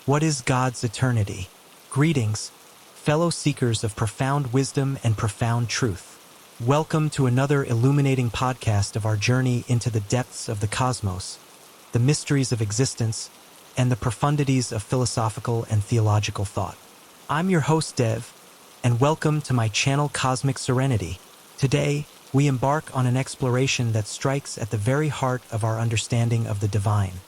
What is God's eternity? Greetings, fellow seekers of profound wisdom and profound truth. Welcome to another illuminating podcast of our journey into the depths of the cosmos, the mysteries of existence, and the profundities of philosophical and theological thought. I'm your host, Dev, and welcome to my channel Cosmic Serenity. Today, we embark on an exploration that strikes at the very heart of our understanding of the divine,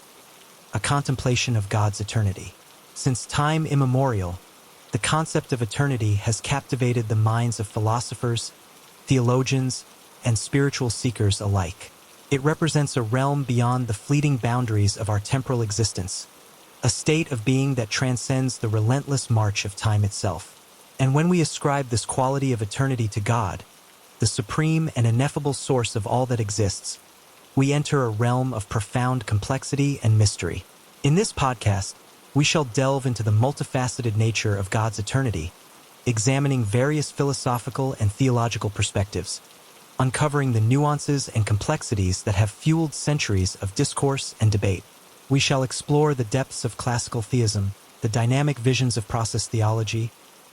a contemplation of God's eternity. Since time immemorial, the concept of eternity has captivated the minds of philosophers, theologians, and spiritual seekers alike. It represents a realm beyond the fleeting boundaries of our temporal existence, a state of being that transcends the relentless march of time itself. And when we ascribe this quality of eternity to God, the supreme and ineffable source of all that exists, we enter a realm of profound complexity and mystery. In this podcast, we shall delve into the multifaceted nature of God's eternity, examining various philosophical and theological perspectives, uncovering the nuances and complexities that have fueled centuries of discourse and debate. We shall explore the depths of classical theism, the dynamic visions of process theology,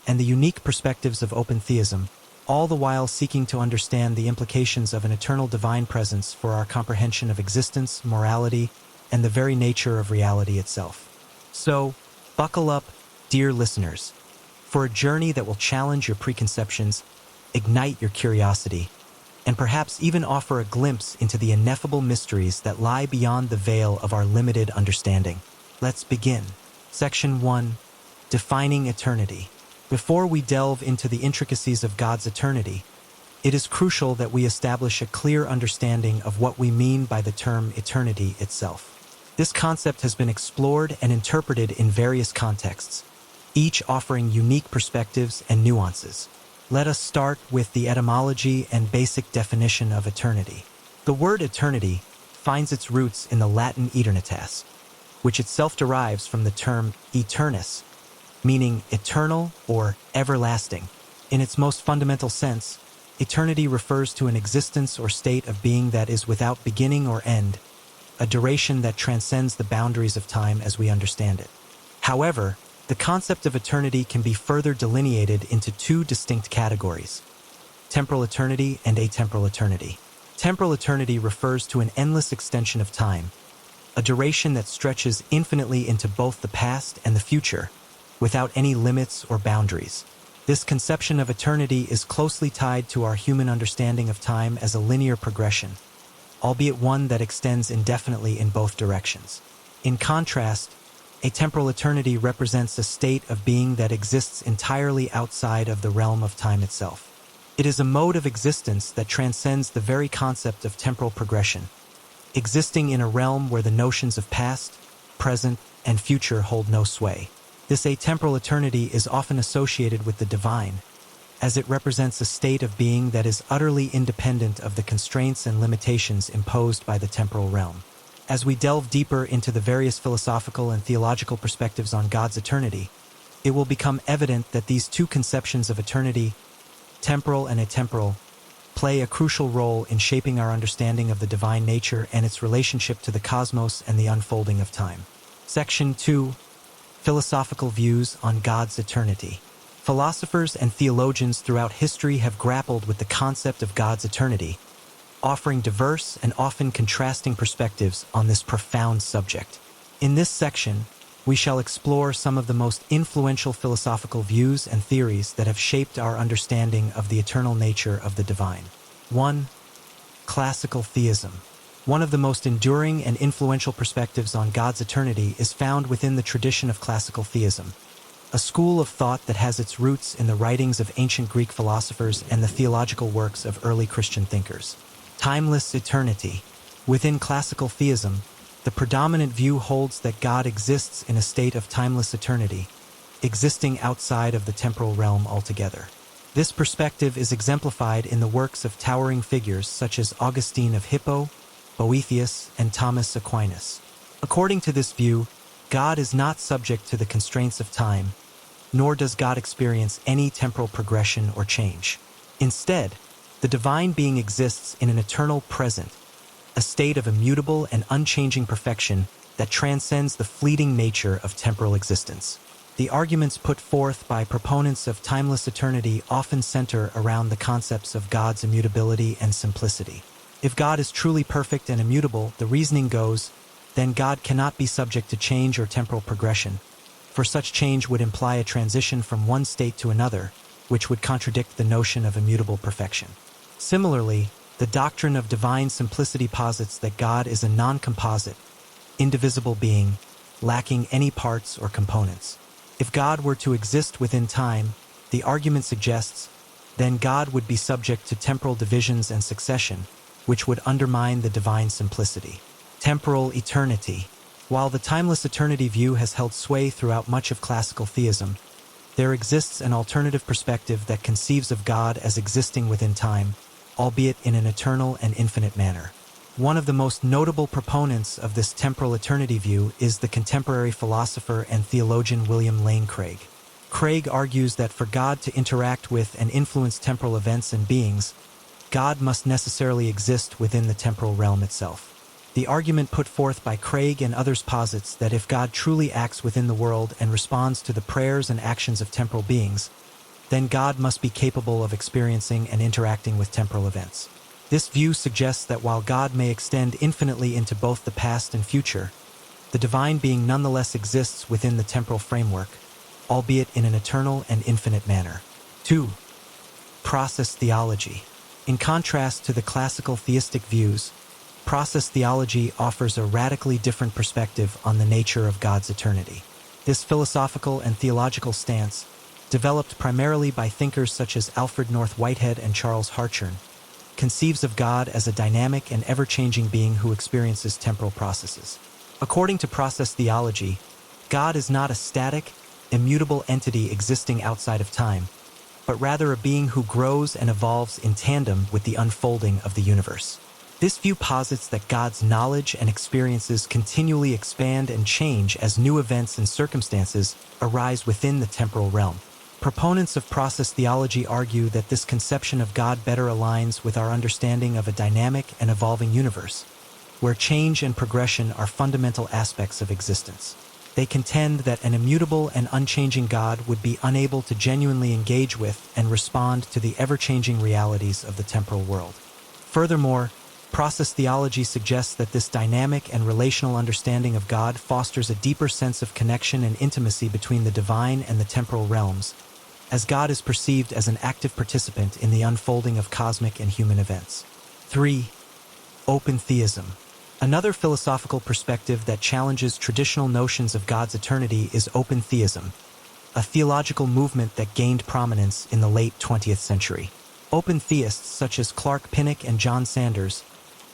and the unique perspectives of open theism, all the while seeking to understand the implications of an eternal divine presence for our comprehension of existence, morality, and the very nature of reality itself. So, buckle up, dear listeners, for a journey that will challenge your preconceptions, ignite your curiosity, and perhaps even offer a glimpse into the ineffable mysteries that lie beyond the veil of our limited understanding. Let's begin. Section 1. Defining eternity. Before we delve into the intricacies of God's eternity, it is crucial that we establish a clear understanding of what we mean by the term eternity itself. This concept has been explored and interpreted in various contexts, each offering unique perspectives and nuances. Let us start with the etymology and basic definition of eternity. The word eternity finds its roots in the Latin aeternitas, which itself derives from the term eternus, meaning eternal or everlasting. In its most fundamental sense, eternity refers to an existence or state of being that is without beginning or end, a duration that transcends the boundaries of time as we understand it. However, the concept of eternity can be further delineated into two distinct categories: temporal eternity and atemporal eternity. Temporal eternity refers to an endless extension of time, a duration that stretches infinitely into both the past and the future, without any limits or boundaries. This conception of eternity is closely tied to our human understanding of time as a linear progression, albeit one that extends indefinitely in both directions. In contrast, atemporal eternity represents a state of being that exists entirely outside of the realm of time itself. It is a mode of existence that transcends the very concept of temporal progression, existing in a realm where the notions of past, present, and future hold no sway. This atemporal eternity is often associated with the divine, as it represents a state of being that is utterly independent of the constraints and limitations imposed by the temporal realm. As we delve deeper into the various philosophical and theological perspectives on God's eternity, it will become evident that these two conceptions of eternity, temporal and atemporal, play a crucial role in shaping our understanding of the divine nature and its relationship to the cosmos and the unfolding of time. Section 2. Philosophical views on God's eternity. Philosophers and theologians throughout history have grappled with the concept of God's eternity, offering diverse and often contrasting perspectives on this profound subject. In this section, we shall explore some of the most influential philosophical views and theories that have shaped our understanding of the eternal nature of the divine. 1. Classical theism. One of the most enduring and influential perspectives on God's eternity is found within the tradition of classical theism, a school of thought that has its roots in the writings of ancient Greek philosophers and the theological works of early Christian thinkers. Timeless eternity. Within classical theism, the predominant view holds that God exists in a state of timeless eternity, existing outside of the temporal realm altogether. This perspective is exemplified in the works of towering figures such as Augustine of Hippo, Boethius, and Thomas Aquinas. According to this view, God is not subject to the constraints of time, nor does God experience any temporal progression or change. Instead, the divine being exists in an eternal present, a state of immutable and unchanging perfection that transcends the fleeting nature of temporal existence. The arguments put forth by proponents of timeless eternity often center around the concepts of God's immutability and simplicity. If God is truly perfect and immutable, the reasoning goes, then God cannot be subject to change or temporal progression, for such change would imply a transition from one state to another, which would contradict the notion of immutable perfection. Similarly, the doctrine of divine simplicity posits that God is a non-composite, indivisible being, lacking any parts or components. If God were to exist within time, the argument suggests, then God would be subject to temporal divisions and succession, which would undermine the divine simplicity. Temporal eternity. While the timeless eternity view has held sway throughout much of classical theism, there exists an alternative perspective that conceives of God as existing within time, albeit in an eternal and infinite manner. One of the most notable proponents of this temporal eternity view is the contemporary philosopher and theologian William Lane Craig. Craig argues that for God to interact with and influence temporal events and beings, God must necessarily exist within the temporal realm itself. The argument put forth by Craig and others posits that if God truly acts within the world and responds to the prayers and actions of temporal beings, then God must be capable of experiencing and interacting with temporal events. This view suggests that while God may extend infinitely into both the past and future, the divine being nonetheless exists within the temporal framework, albeit in an eternal and infinite manner. 2. Process theology. In contrast to the classical theistic views, process theology offers a radically different perspective on the nature of God's eternity. This philosophical and theological stance, developed primarily by thinkers such as Alfred North Whitehead and Charles Hartshorne, conceives of God as a dynamic and ever-changing being who experiences temporal processes. According to process theology, God is not a static, immutable entity existing outside of time, but rather a being who grows and evolves in tandem with the unfolding of the universe. This view posits that God's knowledge and experiences continually expand and change as new events and circumstances arise within the temporal realm. Proponents of process theology argue that this conception of God better aligns with our understanding of a dynamic and evolving universe, where change and progression are fundamental aspects of existence. They contend that an immutable and unchanging God would be unable to genuinely engage with and respond to the ever-changing realities of the temporal world. Furthermore, process theology suggests that this dynamic and relational understanding of God fosters a deeper sense of connection and intimacy between the divine and the temporal realms, as God is perceived as an active participant in the unfolding of cosmic and human events. 3. Open theism. Another philosophical perspective that challenges traditional notions of God's eternity is open theism, a theological movement that gained prominence in the late 20th century. Open theists such as Clark Pinnock and John Sanders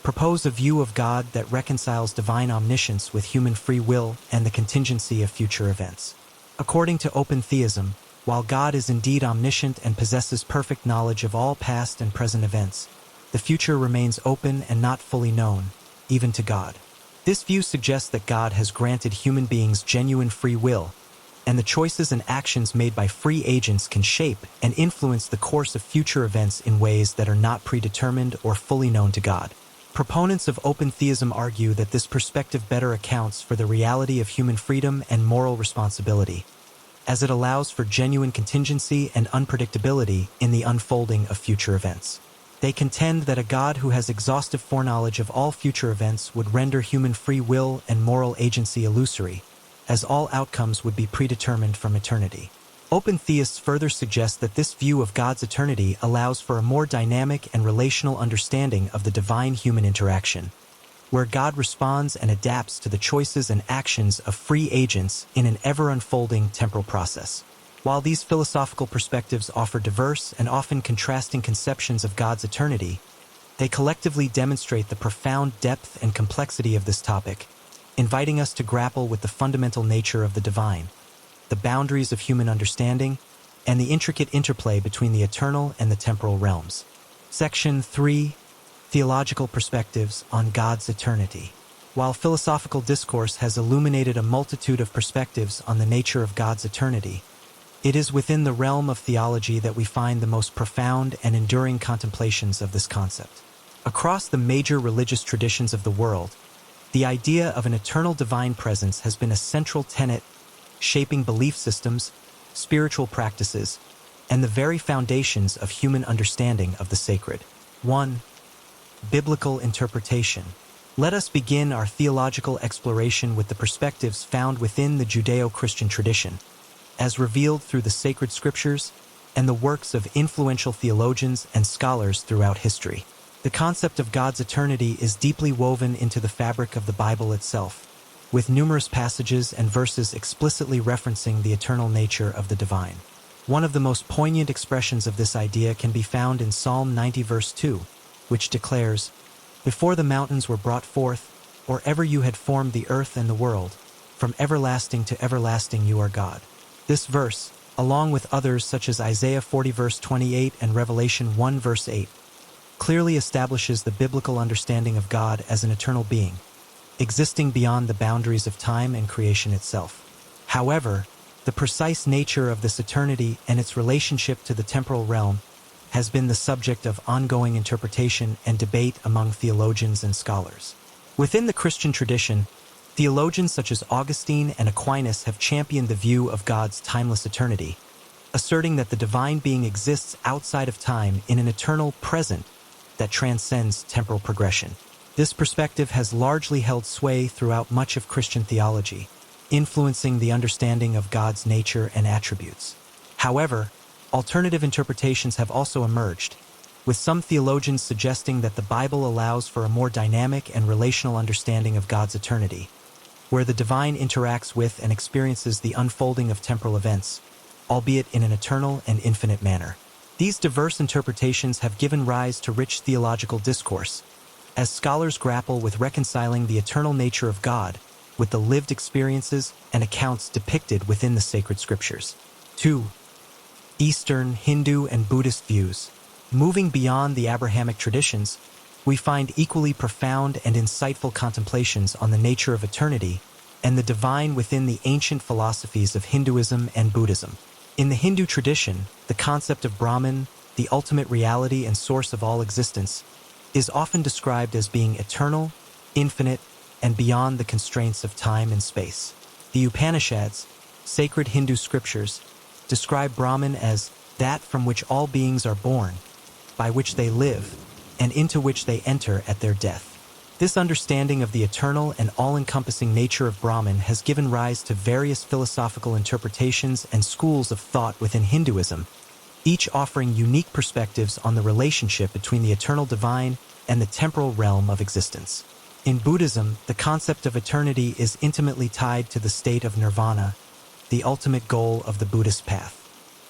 propose a view of God that reconciles divine omniscience with human free will and the contingency of future events. According to open theism, while God is indeed omniscient and possesses perfect knowledge of all past and present events, the future remains open and not fully known, even to God. This view suggests that God has granted human beings genuine free will, and the choices and actions made by free agents can shape and influence the course of future events in ways that are not predetermined or fully known to God. Proponents of open theism argue that this perspective better accounts for the reality of human freedom and moral responsibility, as it allows for genuine contingency and unpredictability in the unfolding of future events. They contend that a God who has exhaustive foreknowledge of all future events would render human free will and moral agency illusory, as all outcomes would be predetermined from eternity. Open theists further suggest that this view of God's eternity allows for a more dynamic and relational understanding of the divine-human interaction, where God responds and adapts to the choices and actions of free agents in an ever-unfolding temporal process. While these philosophical perspectives offer diverse and often contrasting conceptions of God's eternity, they collectively demonstrate the profound depth and complexity of this topic, inviting us to grapple with the fundamental nature of the divine, the boundaries of human understanding, and the intricate interplay between the eternal and the temporal realms. Section 3. Theological perspectives on God's eternity. While philosophical discourse has illuminated a multitude of perspectives on the nature of God's eternity, it is within the realm of theology that we find the most profound and enduring contemplations of this concept. Across the major religious traditions of the world, The idea of an eternal divine presence has been a central tenet shaping belief systems, spiritual practices, and the very foundations of human understanding of the sacred. 1. Biblical interpretation. Let us begin our theological exploration with the perspectives found within the Judeo-Christian tradition, as revealed through the sacred scriptures and the works of influential theologians and scholars throughout history. The concept of God's eternity is deeply woven into the fabric of the Bible itself, with numerous passages and verses explicitly referencing the eternal nature of the divine. One of the most poignant expressions of this idea can be found in Psalm 90 verse 2, which declares, "Before the mountains were brought forth, or ever you had formed the earth and the world, from everlasting to everlasting you are God." This verse, along with others such as Isaiah 40 verse 28 and Revelation 1 verse 8, clearly establishes the biblical understanding of God as an eternal being, existing beyond the boundaries of time and creation itself. However, the precise nature of this eternity and its relationship to the temporal realm has been the subject of ongoing interpretation and debate among theologians and scholars. Within the Christian tradition, theologians such as Augustine and Aquinas have championed the view of God's timeless eternity, asserting that the divine being exists outside of time in an eternal present that transcends temporal progression. This perspective has largely held sway throughout much of Christian theology, influencing the understanding of God's nature and attributes. However, alternative interpretations have also emerged, with some theologians suggesting that the Bible allows for a more dynamic and relational understanding of God's eternity, where the divine interacts with and experiences the unfolding of temporal events, albeit in an eternal and infinite manner. These diverse interpretations have given rise to rich theological discourse, as scholars grapple with reconciling the eternal nature of God with the lived experiences and accounts depicted within the sacred scriptures. 2. Eastern, Hindu, and Buddhist views. Moving beyond the Abrahamic traditions, we find equally profound and insightful contemplations on the nature of eternity and the divine within the ancient philosophies of Hinduism and Buddhism. In the Hindu tradition, the concept of Brahman, the ultimate reality and source of all existence, is often described as being eternal, infinite, and beyond the constraints of time and space. The Upanishads, sacred Hindu scriptures, describe Brahman as that from which all beings are born, by which they live, and into which they enter at their death. This understanding of the eternal and all-encompassing nature of Brahman has given rise to various philosophical interpretations and schools of thought within Hinduism, each offering unique perspectives on the relationship between the eternal divine and the temporal realm of existence. In Buddhism, the concept of eternity is intimately tied to the state of nirvana, the ultimate goal of the Buddhist path.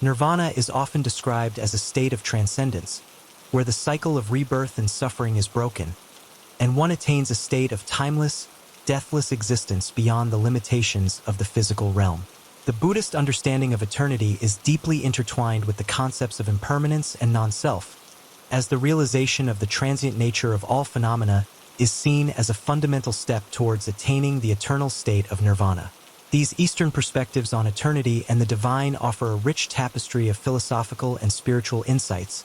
Nirvana is often described as a state of transcendence, where the cycle of rebirth and suffering is broken, and one attains a state of timeless, deathless existence beyond the limitations of the physical realm. The Buddhist understanding of eternity is deeply intertwined with the concepts of impermanence and non-self, as the realization of the transient nature of all phenomena is seen as a fundamental step towards attaining the eternal state of nirvana. These Eastern perspectives on eternity and the divine offer a rich tapestry of philosophical and spiritual insights,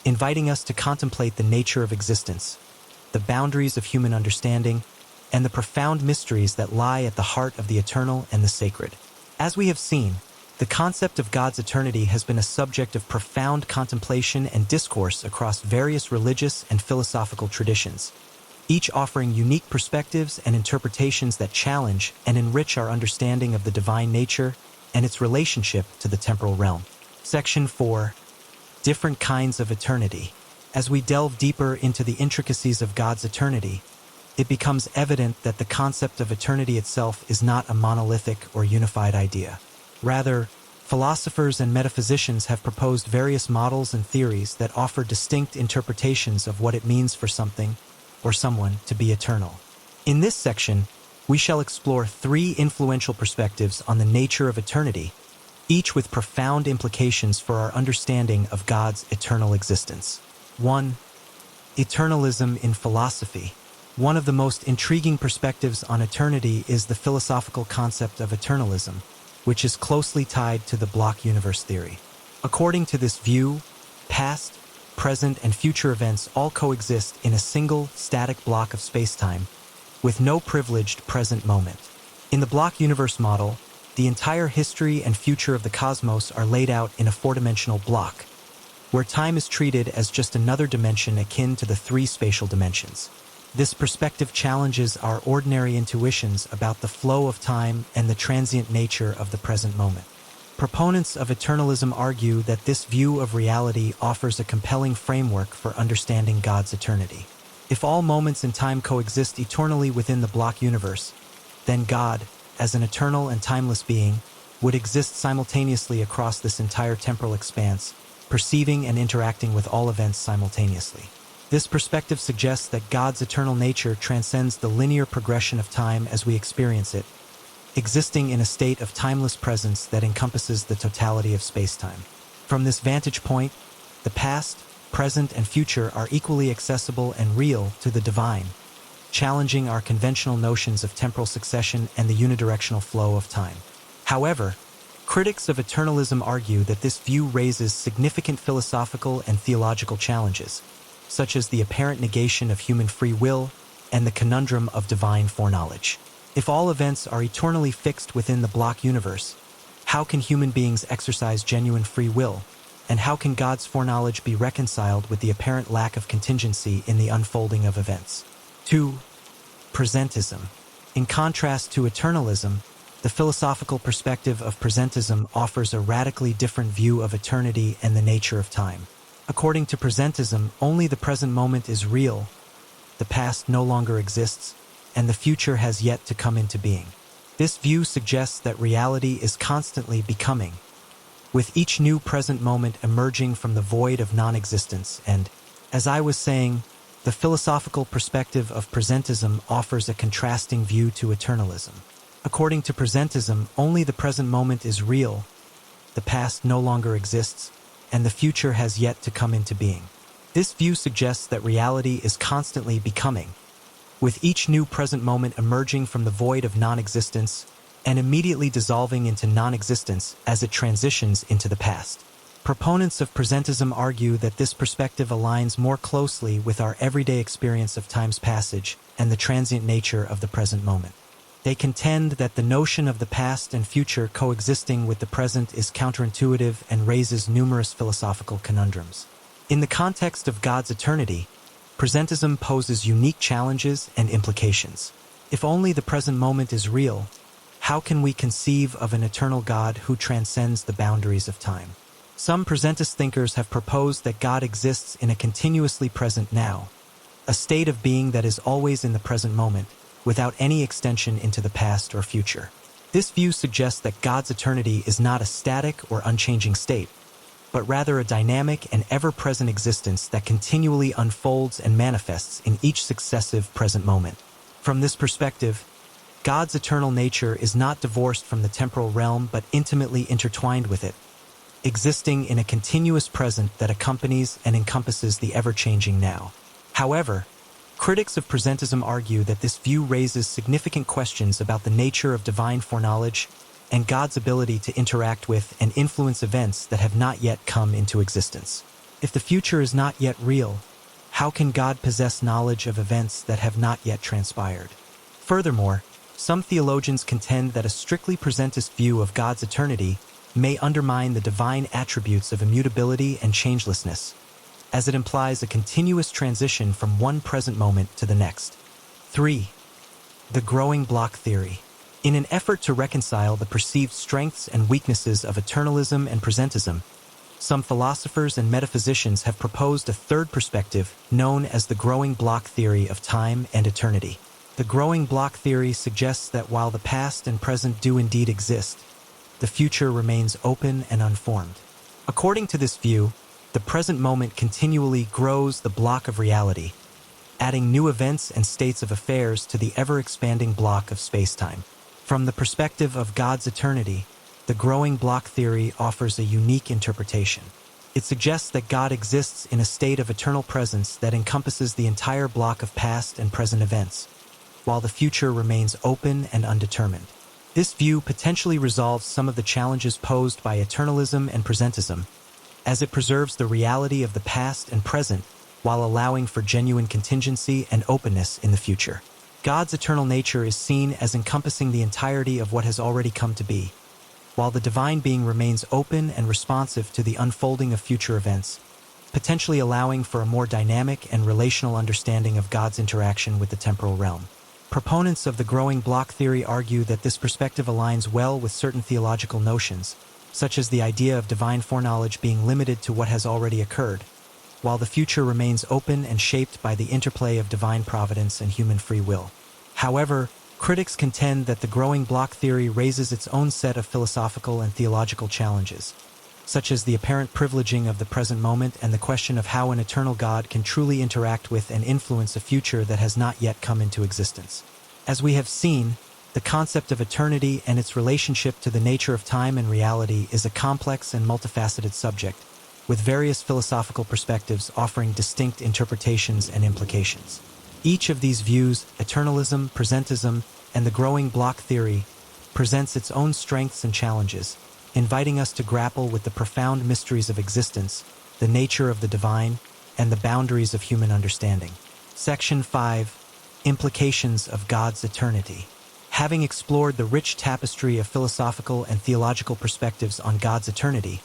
inviting us to contemplate the nature of existence, the boundaries of human understanding, and the profound mysteries that lie at the heart of the eternal and the sacred. As we have seen, the concept of God's eternity has been a subject of profound contemplation and discourse across various religious and philosophical traditions, each offering unique perspectives and interpretations that challenge and enrich our understanding of the divine nature and its relationship to the temporal realm. Section 4. Different kinds of eternity. As we delve deeper into the intricacies of God's eternity, it becomes evident that the concept of eternity itself is not a monolithic or unified idea. Rather, philosophers and metaphysicians have proposed various models and theories that offer distinct interpretations of what it means for something or someone to be eternal. In this section, we shall explore 3 influential perspectives on the nature of eternity, each with profound implications for our understanding of God's eternal existence. 1. Eternalism in philosophy. One of the most intriguing perspectives on eternity is the philosophical concept of eternalism, which is closely tied to the block universe theory. According to this view, past, present, and future events all coexist in a single, static block of spacetime, with no privileged present moment. In the block universe model, the entire history and future of the cosmos are laid out in a four-dimensional block, where time is treated as just another dimension akin to the three spatial dimensions. This perspective challenges our ordinary intuitions about the flow of time and the transient nature of the present moment. Proponents of eternalism argue that this view of reality offers a compelling framework for understanding God's eternity. If all moments in time coexist eternally within the block universe, then God, as an eternal and timeless being, would exist simultaneously across this entire temporal expanse, perceiving and interacting with all events simultaneously. This perspective suggests that God's eternal nature transcends the linear progression of time as we experience it, existing in a state of timeless presence that encompasses the totality of space-time. From this vantage point, the past, present, and future are equally accessible and real to the divine, challenging our conventional notions of temporal succession and the unidirectional flow of time. However, critics of eternalism argue that this view raises significant philosophical and theological challenges, such as the apparent negation of human free will and the conundrum of divine foreknowledge. If all events are eternally fixed within the block universe, how can human beings exercise genuine free will, and how can God's foreknowledge be reconciled with the apparent lack of contingency in the unfolding of events? 2. Presentism. In contrast to eternalism, the philosophical perspective of presentism offers a radically different view of eternity and the nature of time. According to presentism, only the present moment is real, the past no longer exists, and the future has yet to come into being. This view suggests that reality is constantly becoming, with each new present moment emerging from the void of non-existence, and, as I was saying, the philosophical perspective of presentism offers a contrasting view to eternalism. According to presentism, only the present moment is real, the past no longer exists, and the future has yet to come into being. This view suggests that reality is constantly becoming, with each new present moment emerging from the void of non-existence and immediately dissolving into non-existence as it transitions into the past. Proponents of presentism argue that this perspective aligns more closely with our everyday experience of time's passage and the transient nature of the present moment. They contend that the notion of the past and future coexisting with the present is counterintuitive and raises numerous philosophical conundrums. In the context of God's eternity, presentism poses unique challenges and implications. If only the present moment is real, how can we conceive of an eternal God who transcends the boundaries of time? Some presentist thinkers have proposed that God exists in a continuously present now, a state of being that is always in the present moment, without any extension into the past or future. This view suggests that God's eternity is not a static or unchanging state, but rather a dynamic and ever-present existence that continually unfolds and manifests in each successive present moment. From this perspective, God's eternal nature is not divorced from the temporal realm but intimately intertwined with it, existing in a continuous present that accompanies and encompasses the ever-changing now. However, critics of presentism argue that this view raises significant questions about the nature of divine foreknowledge and God's ability to interact with and influence events that have not yet come into existence. If the future is not yet real, how can God possess knowledge of events that have not yet transpired? Furthermore, some theologians contend that a strictly presentist view of God's eternity may undermine the divine attributes of immutability and changelessness, as it implies a continuous transition from one present moment to the next. 3. The growing block theory. In an effort to reconcile the perceived strengths and weaknesses of eternalism and presentism, some philosophers and metaphysicians have proposed a third perspective known as the growing block theory of time and eternity. The growing block theory suggests that while the past and present do indeed exist, the future remains open and unformed. According to this view, the present moment continually grows the block of reality, adding new events and states of affairs to the ever-expanding block of space-time. From the perspective of God's eternity, the growing block theory offers a unique interpretation. It suggests that God exists in a state of eternal presence that encompasses the entire block of past and present events, while the future remains open and undetermined. This view potentially resolves some of the challenges posed by eternalism and presentism, as it preserves the reality of the past and present while allowing for genuine contingency and openness in the future. God's eternal nature is seen as encompassing the entirety of what has already come to be, while the divine being remains open and responsive to the unfolding of future events, potentially allowing for a more dynamic and relational understanding of God's interaction with the temporal realm. Proponents of the growing block theory argue that this perspective aligns well with certain theological notions, such as the idea of divine foreknowledge being limited to what has already occurred, while the future remains open and shaped by the interplay of divine providence and human free will. However, critics contend that the growing block theory raises its own set of philosophical and theological challenges, such as the apparent privileging of the present moment and the question of how an eternal God can truly interact with and influence a future that has not yet come into existence. As we have seen, the concept of eternity and its relationship to the nature of time and reality is a complex and multifaceted subject, with various philosophical perspectives offering distinct interpretations and implications. Each of these views, eternalism, presentism, and the growing block theory, presents its own strengths and challenges, inviting us to grapple with the profound mysteries of existence, the nature of the divine, and the boundaries of human understanding. Section 5. Implications of God's eternity. Having explored the rich tapestry of philosophical and theological perspectives on God's eternity,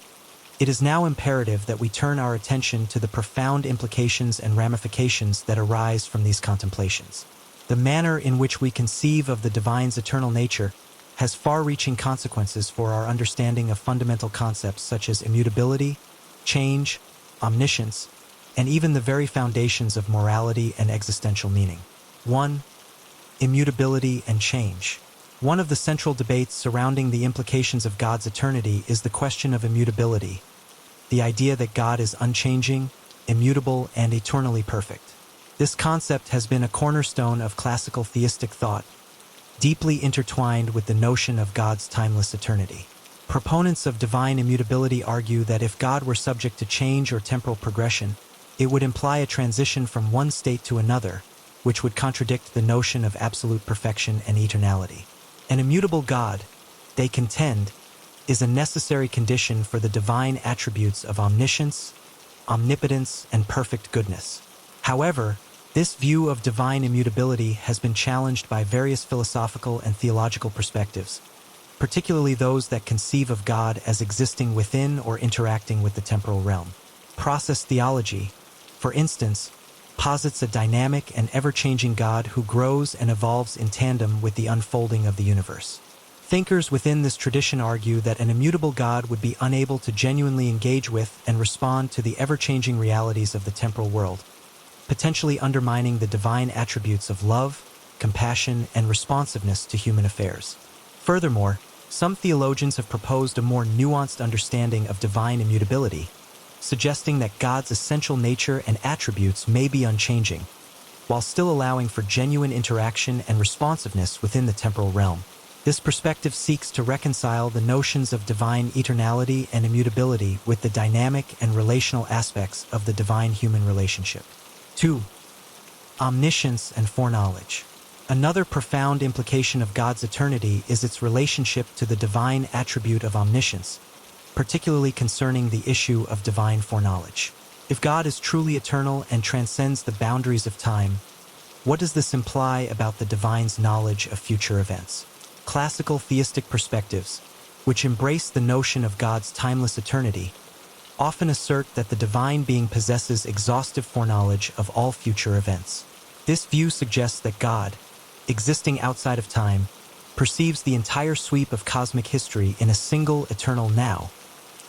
it is now imperative that we turn our attention to the profound implications and ramifications that arise from these contemplations. The manner in which we conceive of the divine's eternal nature has far-reaching consequences for our understanding of fundamental concepts such as immutability, change, omniscience, and even the very foundations of morality and existential meaning. 1. Immutability and change. One of the central debates surrounding the implications of God's eternity is the question of immutability, the idea that God is unchanging, immutable, and eternally perfect. This concept has been a cornerstone of classical theistic thought, deeply intertwined with the notion of God's timeless eternity. Proponents of divine immutability argue that if God were subject to change or temporal progression, it would imply a transition from one state to another, which would contradict the notion of absolute perfection and eternality. An immutable God, they contend, is a necessary condition for the divine attributes of omniscience, omnipotence, and perfect goodness. However, this view of divine immutability has been challenged by various philosophical and theological perspectives, particularly those that conceive of God as existing within or interacting with the temporal realm. Process theology, for instance, posits a dynamic and ever-changing God who grows and evolves in tandem with the unfolding of the universe. Thinkers within this tradition argue that an immutable God would be unable to genuinely engage with and respond to the ever-changing realities of the temporal world, potentially undermining the divine attributes of love, compassion, and responsiveness to human affairs. Furthermore, some theologians have proposed a more nuanced understanding of divine immutability, suggesting that God's essential nature and attributes may be unchanging, while still allowing for genuine interaction and responsiveness within the temporal realm. This perspective seeks to reconcile the notions of divine eternality and immutability with the dynamic and relational aspects of the divine-human relationship. 2. Omniscience and foreknowledge. Another profound implication of God's eternity is its relationship to the divine attribute of omniscience, particularly concerning the issue of divine foreknowledge. If God is truly eternal and transcends the boundaries of time, what does this imply about the divine's knowledge of future events? Classical theistic perspectives, which embrace the notion of God's timeless eternity, often assert that the divine being possesses exhaustive foreknowledge of all future events. This view suggests that God, existing outside of time, perceives the entire sweep of cosmic history in a single eternal now,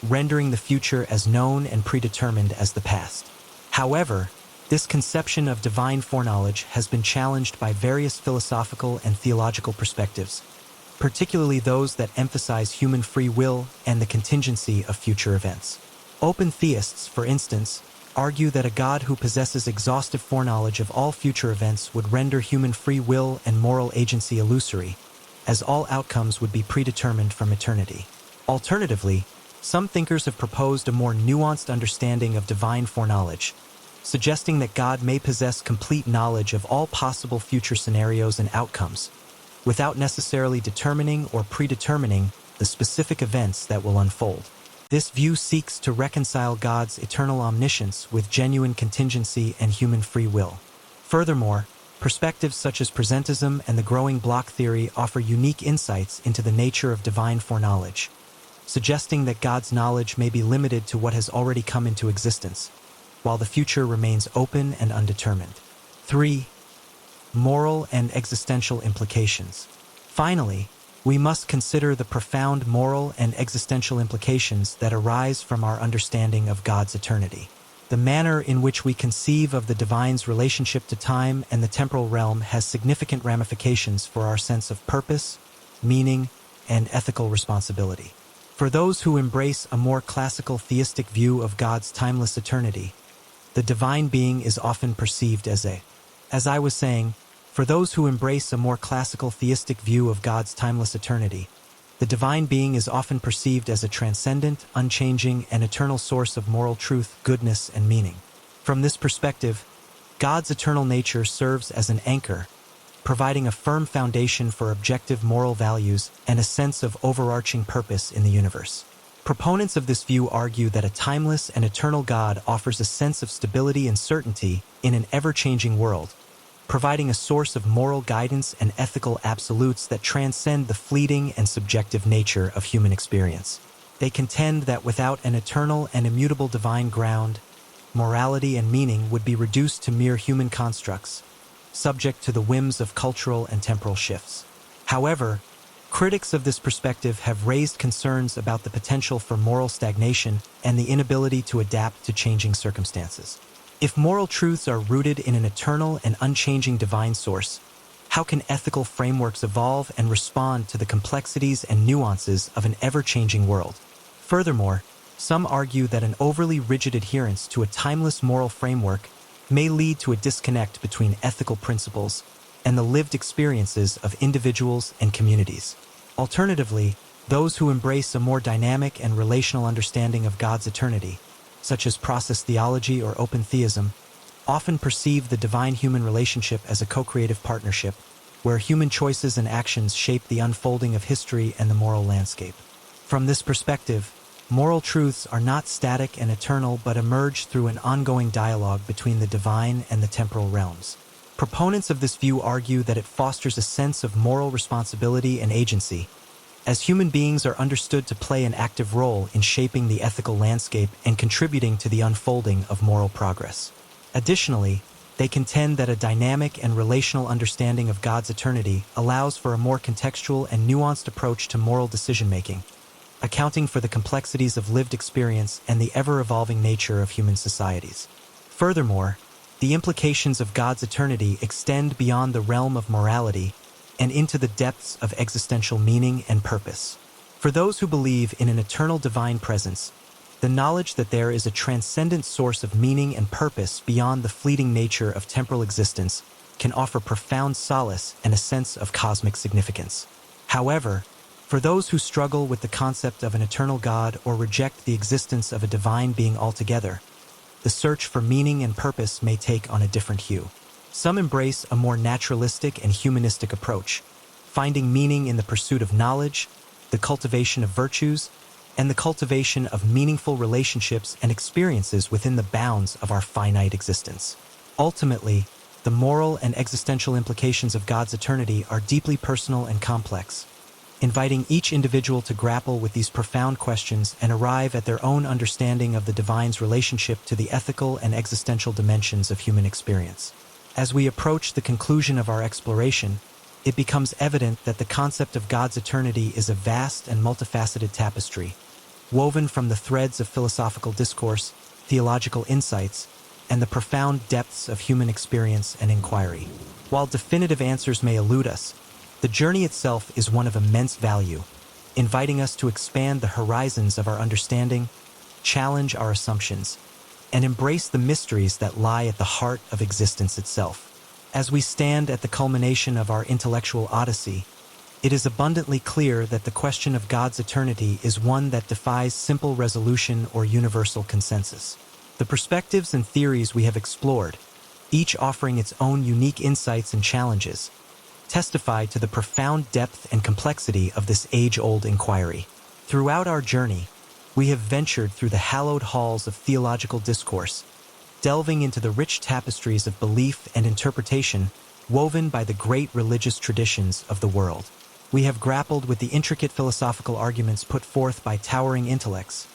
rendering the future as known and predetermined as the past. However, this conception of divine foreknowledge has been challenged by various philosophical and theological perspectives, particularly those that emphasize human free will and the contingency of future events. Open theists, for instance, argue that a God who possesses exhaustive foreknowledge of all future events would render human free will and moral agency illusory, as all outcomes would be predetermined from eternity. Alternatively, some thinkers have proposed a more nuanced understanding of divine foreknowledge, suggesting that God may possess complete knowledge of all possible future scenarios and outcomes, without necessarily determining or predetermining the specific events that will unfold. This view seeks to reconcile God's eternal omniscience with genuine contingency and human free will. Furthermore, Perspectives such as presentism and the growing block theory offer unique insights into the nature of divine foreknowledge, suggesting that God's knowledge may be limited to what has already come into existence, while the future remains open and undetermined. 3. Moral and existential implications. Finally, we must consider the profound moral and existential implications that arise from our understanding of God's eternity. The manner in which we conceive of the divine's relationship to time and the temporal realm has significant ramifications for our sense of purpose, meaning, and ethical responsibility. For those who embrace a more classical theistic view of God's timeless eternity, the divine being is often perceived for those who embrace a more classical theistic view of God's timeless eternity, the divine being is often perceived as a transcendent, unchanging, and eternal source of moral truth, goodness, and meaning. From this perspective, God's eternal nature serves as an anchor, providing a firm foundation for objective moral values and a sense of overarching purpose in the universe. Proponents of this view argue that a timeless and eternal God offers a sense of stability and certainty in an ever-changing world, providing a source of moral guidance and ethical absolutes that transcend the fleeting and subjective nature of human experience. They contend that without an eternal and immutable divine ground, morality and meaning would be reduced to mere human constructs, subject to the whims of cultural and temporal shifts. However, critics of this perspective have raised concerns about the potential for moral stagnation and the inability to adapt to changing circumstances. If moral truths are rooted in an eternal and unchanging divine source, how can ethical frameworks evolve and respond to the complexities and nuances of an ever-changing world? Furthermore, some argue that an overly rigid adherence to a timeless moral framework may lead to a disconnect between ethical principles and the lived experiences of individuals and communities. Alternatively, those who embrace a more dynamic and relational understanding of God's eternity, such as process theology or open theism, often perceive the divine-human relationship as a co-creative partnership, where human choices and actions shape the unfolding of history and the moral landscape. From this perspective, moral truths are not static and eternal but emerge through an ongoing dialogue between the divine and the temporal realms. Proponents of this view argue that it fosters a sense of moral responsibility and agency, as human beings are understood to play an active role in shaping the ethical landscape and contributing to the unfolding of moral progress. Additionally, they contend that a dynamic and relational understanding of God's eternity allows for a more contextual and nuanced approach to moral decision-making, accounting for the complexities of lived experience and the ever-evolving nature of human societies. Furthermore, the implications of God's eternity extend beyond the realm of morality and into the depths of existential meaning and purpose. For those who believe in an eternal divine presence, the knowledge that there is a transcendent source of meaning and purpose beyond the fleeting nature of temporal existence can offer profound solace and a sense of cosmic significance. However, for those who struggle with the concept of an eternal God or reject the existence of a divine being altogether, the search for meaning and purpose may take on a different hue. Some embrace a more naturalistic and humanistic approach, finding meaning in the pursuit of knowledge, the cultivation of virtues, and the cultivation of meaningful relationships and experiences within the bounds of our finite existence. Ultimately, the moral and existential implications of God's eternity are deeply personal and complex, inviting each individual to grapple with these profound questions and arrive at their own understanding of the divine's relationship to the ethical and existential dimensions of human experience. As we approach the conclusion of our exploration, it becomes evident that the concept of God's eternity is a vast and multifaceted tapestry, woven from the threads of philosophical discourse, theological insights, and the profound depths of human experience and inquiry. While definitive answers may elude us, the journey itself is one of immense value, inviting us to expand the horizons of our understanding, challenge our assumptions, and embrace the mysteries that lie at the heart of existence itself. As we stand at the culmination of our intellectual odyssey, it is abundantly clear that the question of God's eternity is one that defies simple resolution or universal consensus. The perspectives and theories we have explored, each offering its own unique insights and challenges, testify to the profound depth and complexity of this age-old inquiry. Throughout our journey, we have ventured through the hallowed halls of theological discourse, delving into the rich tapestries of belief and interpretation woven by the great religious traditions of the world. We have grappled with the intricate philosophical arguments put forth by towering intellects,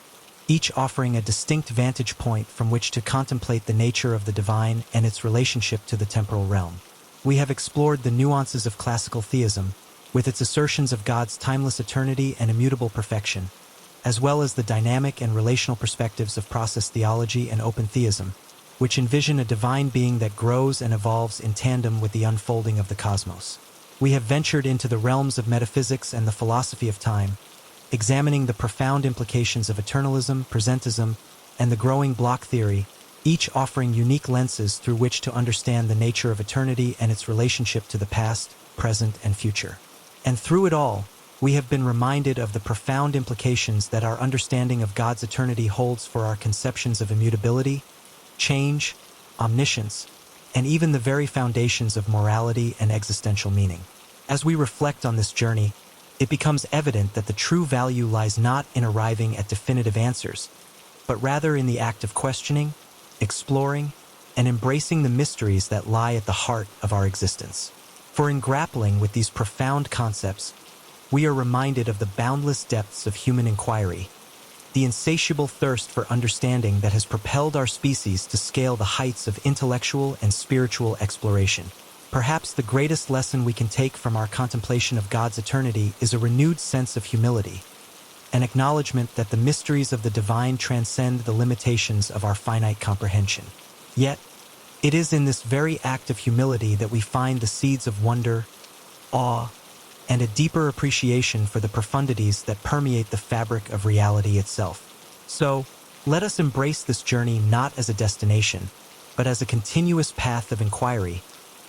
each offering a distinct vantage point from which to contemplate the nature of the divine and its relationship to the temporal realm. We have explored the nuances of classical theism, with its assertions of God's timeless eternity and immutable perfection, as well as the dynamic and relational perspectives of process theology and open theism, which envision a divine being that grows and evolves in tandem with the unfolding of the cosmos. We have ventured into the realms of metaphysics and the philosophy of time, examining the profound implications of eternalism, presentism, and the growing block theory, each offering unique lenses through which to understand the nature of eternity and its relationship to the past, present, and future. And through it all, we have been reminded of the profound implications that our understanding of God's eternity holds for our conceptions of immutability, change, omniscience, and even the very foundations of morality and existential meaning. As we reflect on this journey, it becomes evident that the true value lies not in arriving at definitive answers, but rather in the act of questioning, exploring, and embracing the mysteries that lie at the heart of our existence. For in grappling with these profound concepts, we are reminded of the boundless depths of human inquiry, the insatiable thirst for understanding that has propelled our species to scale the heights of intellectual and spiritual exploration. Perhaps the greatest lesson we can take from our contemplation of God's eternity is a renewed sense of humility, an acknowledgement that the mysteries of the divine transcend the limitations of our finite comprehension. Yet, it is in this very act of humility that we find the seeds of wonder, awe, and a deeper appreciation for the profundities that permeate the fabric of reality itself. So, let us embrace this journey not as a destination, but as a continuous path of inquiry,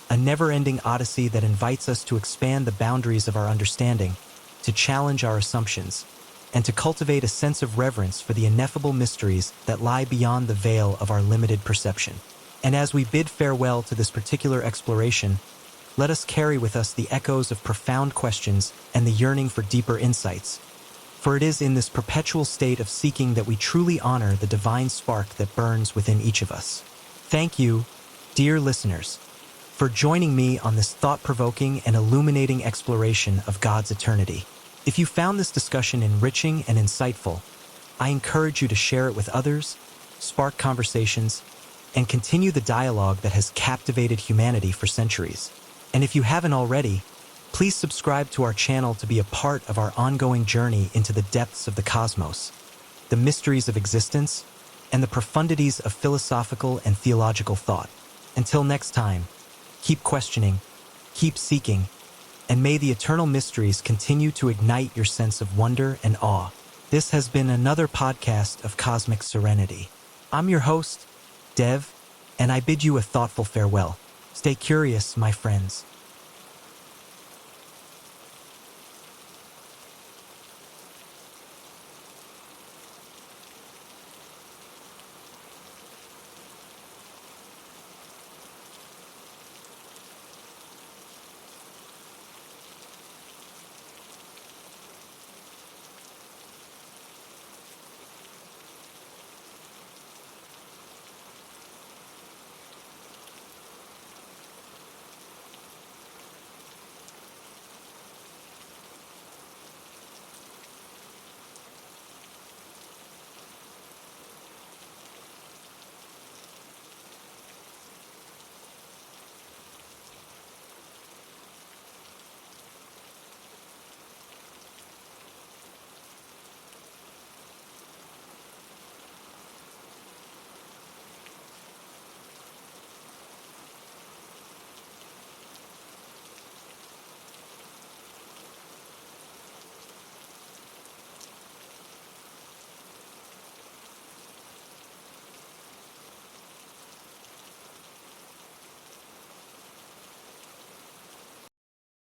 a never-ending odyssey that invites us to expand the boundaries of our understanding, to challenge our assumptions, and to cultivate a sense of reverence for the ineffable mysteries that lie beyond the veil of our limited perception. And as we bid farewell to this particular exploration, let us carry with us the echoes of profound questions and the yearning for deeper insights, for it is in this perpetual state of seeking that we truly honor the divine spark that burns within each of us. Thank you, dear listeners, for joining me on this thought-provoking and illuminating exploration of God's eternity. If you found this discussion enriching and insightful, I encourage you to share it with others, spark conversations, and continue the dialogue that has captivated humanity for centuries. And if you haven't already, please subscribe to our channel to be a part of our ongoing journey into the depths of the cosmos, the mysteries of existence, and the profundities of philosophical and theological thought. Until next time, keep questioning, keep seeking, and may the eternal mysteries continue to ignite your sense of wonder and awe. This has been another podcast of Cosmic Serenity. I'm your host, Dev, and I bid you a thoughtful farewell. Stay curious, my friends.